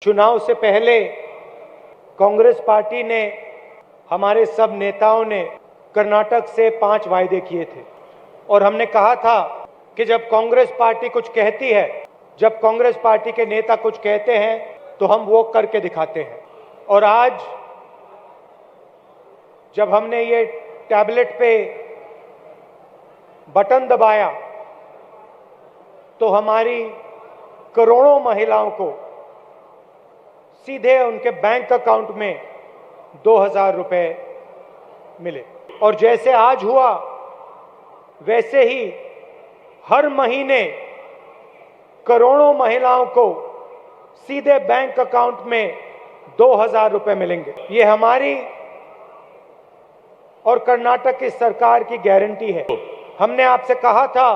चुनाव से पहले कांग्रेस पार्टी ने, हमारे सब नेताओं ने कर्नाटक से 5 वायदे किए थे और हमने कहा था कि जब कांग्रेस पार्टी कुछ कहती है, जब कांग्रेस पार्टी के नेता कुछ कहते हैं तो हम वो करके दिखाते हैं। और आज जब हमने ये टैबलेट पे बटन दबाया तो हमारी करोड़ों महिलाओं को सीधे उनके बैंक अकाउंट में 2000 रुपए मिले। और जैसे आज हुआ वैसे ही हर महीने करोड़ों महिलाओं को सीधे बैंक अकाउंट में 2000 रुपए मिलेंगे। ये हमारी और कर्नाटक की सरकार की गारंटी है। हमने आपसे कहा था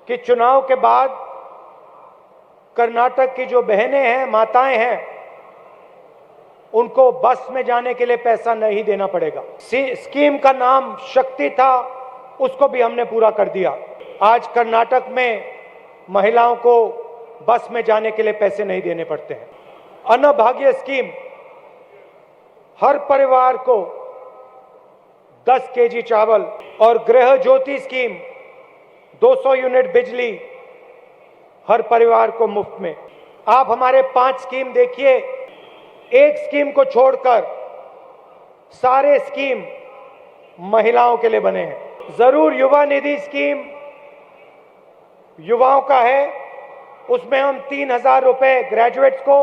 कि चुनाव के बाद कर्नाटक की जो बहनें हैं, माताएं हैं, उनको बस में जाने के लिए पैसा नहीं देना पड़ेगा। स्कीम का नाम शक्ति था, उसको भी हमने पूरा कर दिया। आज कर्नाटक में महिलाओं को बस में जाने के लिए पैसे नहीं देने पड़ते हैं। अन्नभाग्य स्कीम, हर परिवार को 10 केजी चावल, और गृह ज्योति स्कीम 200 यूनिट बिजली हर परिवार को मुफ्त में। आप हमारे 5 स्कीम देखिए, एक स्कीम को छोड़कर सारे स्कीम महिलाओं के लिए बने हैं। जरूर युवा निधि स्कीम युवाओं का है, उसमें हम 3000 रुपए ग्रेजुएट्स को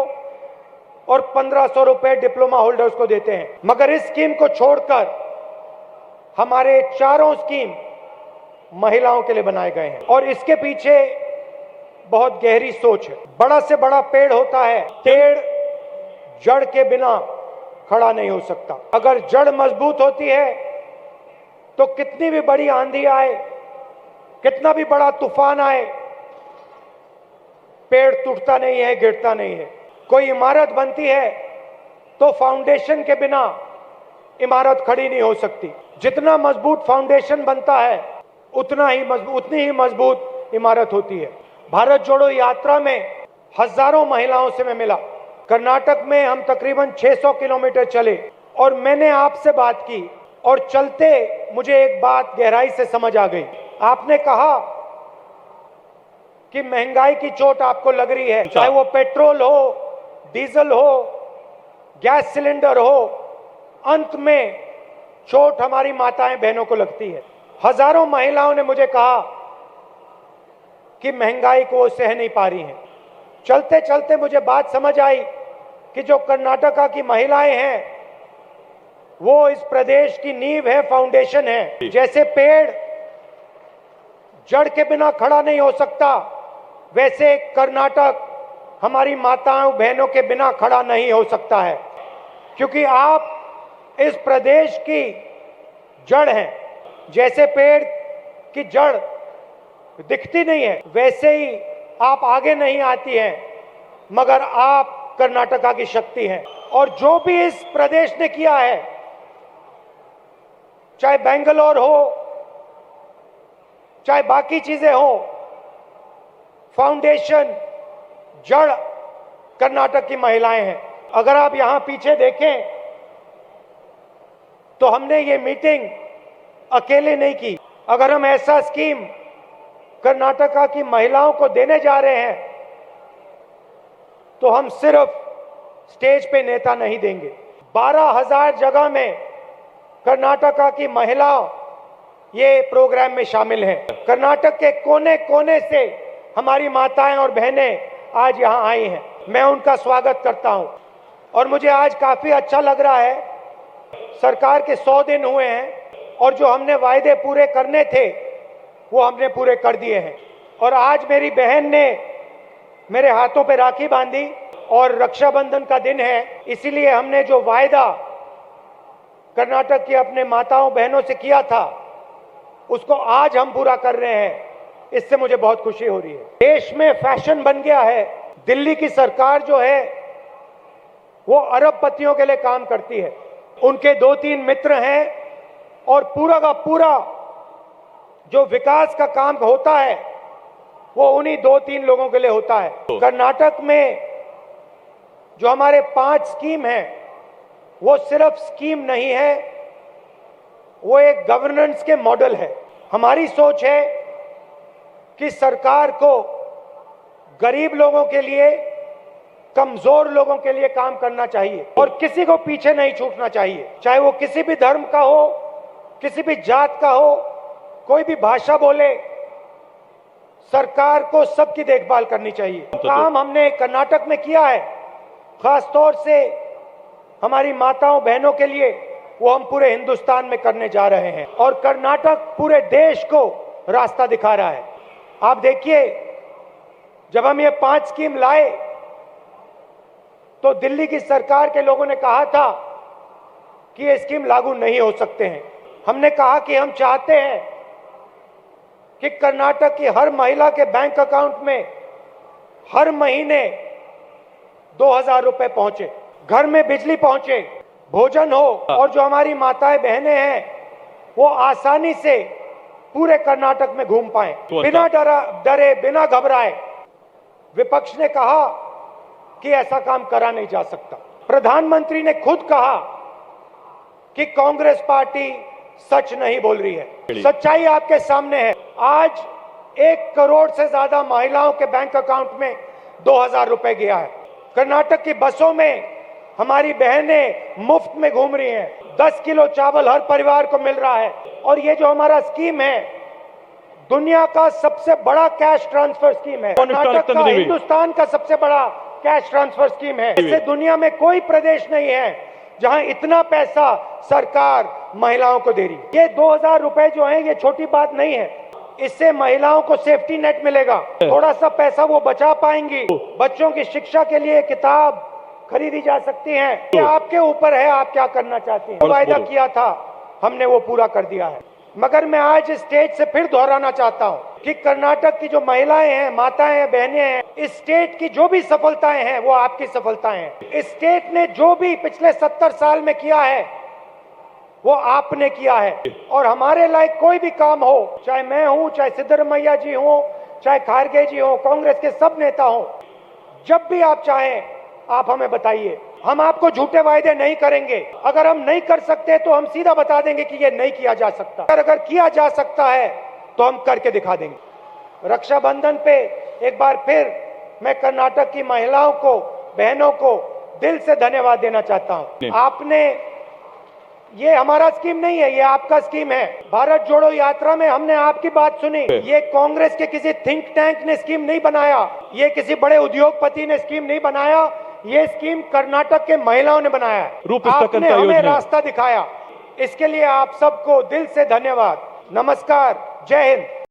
और 1500 रुपए डिप्लोमा होल्डर्स को देते हैं। मगर इस स्कीम को छोड़कर हमारे चारों स्कीम महिलाओं के लिए बनाए गए हैं और इसके पीछे बहुत गहरी सोच है। बड़ा से बड़ा पेड़ होता है, पेड़ जड़ के बिना खड़ा नहीं हो सकता। अगर जड़ मजबूत होती है तो कितनी भी बड़ी आंधी आए, कितना भी बड़ा तूफान आए, पेड़ टूटता नहीं है, गिरता नहीं है। कोई इमारत बनती है तो फाउंडेशन के बिना इमारत खड़ी नहीं हो सकती। जितना मजबूत फाउंडेशन बनता है उतनी ही मजबूत इमारत होती है। भारत जोड़ो यात्रा में हजारों महिलाओं से मैं मिला। कर्नाटक में हम तकरीबन 600 किलोमीटर चले और मैंने आपसे बात की और चलते मुझे एक बात गहराई से समझ आ गई। आपने कहा कि महंगाई की चोट आपको लग रही है, चाहे वो पेट्रोल हो, डीजल हो, गैस सिलेंडर हो, अंत में चोट हमारी माताएं बहनों को लगती है। हजारों महिलाओं ने मुझे कहा कि महंगाई को वो सह नहीं पा रही हैं। चलते चलते मुझे बात समझ आई कि जो कर्नाटका की महिलाएं हैं वो इस प्रदेश की नींव है, फाउंडेशन है। जैसे पेड़ जड़ के बिना खड़ा नहीं हो सकता, वैसे कर्नाटक हमारी माताओं बहनों के बिना खड़ा नहीं हो सकता है, क्योंकि आप इस प्रदेश की जड़ हैं। जैसे पेड़ की जड़ दिखती नहीं है, वैसे ही आप आगे नहीं आती हैं, मगर आप कर्नाटका की शक्ति हैं। और जो भी इस प्रदेश ने किया है, चाहे बेंगलोर हो, चाहे बाकी चीजें हो, फाउंडेशन, जड़ कर्नाटक की महिलाएं हैं। अगर आप यहां पीछे देखें तो हमने ये मीटिंग अकेले नहीं की। अगर हम ऐसा स्कीम कर्नाटका की महिलाओं को देने जा रहे हैं तो हम सिर्फ स्टेज पे नेता नहीं देंगे। 12,000 जगह में कर्नाटका की महिलाओं ये प्रोग्राम में शामिल हैं। कर्नाटक के कोने कोने से हमारी माताएं और बहनें आज यहां आई हैं। मैं उनका स्वागत करता हूं और मुझे आज काफी अच्छा लग रहा है। सरकार के 100 दिन हुए हैं और जो हमने वायदे पूरे करने थे वो हमने पूरे कर दिए हैं। और आज मेरी बहन ने मेरे हाथों पे राखी बांधी और रक्षाबंधन का दिन है, इसीलिए हमने जो वायदा कर्नाटक की अपने माताओं बहनों से किया था उसको आज हम पूरा कर रहे हैं। इससे मुझे बहुत खुशी हो रही है। देश में फैशन बन गया है। दिल्ली की सरकार जो है वो अरबपतियों के लिए काम करती है। उनके 2-3 मित्र हैं और पूरा का पूरा जो विकास का काम होता है वो उन्हीं 2-3 लोगों के लिए होता है। कर्नाटक में जो हमारे 5 स्कीम हैं वो सिर्फ स्कीम नहीं है, वो एक गवर्नेंस के मॉडल है। हमारी सोच है कि सरकार को गरीब लोगों के लिए, कमजोर लोगों के लिए काम करना चाहिए और किसी को पीछे नहीं छूटना चाहिए, चाहे वो किसी भी धर्म का हो, किसी भी जात का हो, कोई भी भाषा बोले। सरकार को सबकी देखभाल करनी चाहिए। काम हमने कर्नाटक में किया है, खासतौर से हमारी माताओं बहनों के लिए, वो हम पूरे हिंदुस्तान में करने जा रहे हैं और कर्नाटक पूरे देश को रास्ता दिखा रहा है। आप देखिए, जब हम ये 5 स्कीम लाए तो दिल्ली की सरकार के लोगों ने कहा था कि ये स्कीम लागू नहीं हो सकते हैं। हमने कहा कि हम चाहते हैं कि कर्नाटक की हर महिला के बैंक अकाउंट में हर महीने 2000 रुपए पहुंचे, घर में बिजली पहुंचे, भोजन हो और जो हमारी माताएं बहनें हैं वो आसानी से पूरे कर्नाटक में घूम पाएं, बिना डरे, बिना घबराए। विपक्ष ने कहा कि ऐसा काम करा नहीं जा सकता। प्रधानमंत्री ने खुद कहा कि कांग्रेस पार्टी सच नहीं बोल रही है। सच्चाई आपके सामने है। आज 1 करोड़ से ज्यादा महिलाओं के बैंक अकाउंट में 2000 रुपए गया है। कर्नाटक की बसों में हमारी बहनें मुफ्त में घूम रही हैं। 10 किलो चावल हर परिवार को मिल रहा है। और ये जो हमारा स्कीम है, दुनिया का सबसे बड़ा कैश ट्रांसफर स्कीम है। कर्नाटक का हिंदुस्तान का सबसे बड़ा कैश ट्रांसफर स्कीम है। इससे दुनिया में कोई प्रदेश नहीं है जहां इतना पैसा सरकार महिलाओं को दे रही है। ये 2000 रुपए जो हैं, ये छोटी बात नहीं है। इससे महिलाओं को सेफ्टी नेट मिलेगा, थोड़ा सा पैसा वो बचा पाएंगी, बच्चों की शिक्षा के लिए किताब खरीदी जा सकती है। ये आपके ऊपर है, आप क्या करना चाहते हैं। वायदा किया था हमने, वो पूरा कर दिया है। मगर मैं आज इस स्टेज से फिर दोहराना चाहता हूं कि कर्नाटक की जो महिलाएं हैं, माताएं हैं, बहनें हैं, इस स्टेट की जो भी सफलताएं हैं वो आपकी सफलताएं हैं। इस स्टेट ने जो भी पिछले 70 साल में किया है वो आपने किया है। और हमारे लायक कोई भी काम हो, चाहे मैं हूं, चाहे सिद्धरमैया जी हो, चाहे खारगे जी हो, कांग्रेस के सब नेता हो, जब भी आप चाहें आप हमें बताइए। हम आपको झूठे वायदे नहीं करेंगे। अगर हम नहीं कर सकते तो हम सीधा बता देंगे कि ये नहीं किया जा सकता। अगर किया जा सकता है तो हम करके दिखा देंगे। रक्षाबंधन पे एक बार फिर मैं कर्नाटक की महिलाओं को, बहनों को दिल से धन्यवाद देना चाहता हूं। आपने, ये हमारा स्कीम नहीं है, ये आपका स्कीम है। भारत जोड़ो यात्रा में हमने आपकी बात सुनी। ये कांग्रेस के किसी थिंक टैंक ने स्कीम नहीं बनाया, ये किसी बड़े उद्योगपति ने स्कीम नहीं बनाया, ये स्कीम कर्नाटक के महिलाओं ने बनाया है। आपने हमें रास्ता दिखाया, इसके लिए आप सबको दिल से धन्यवाद। नमस्कार, जय हिंद।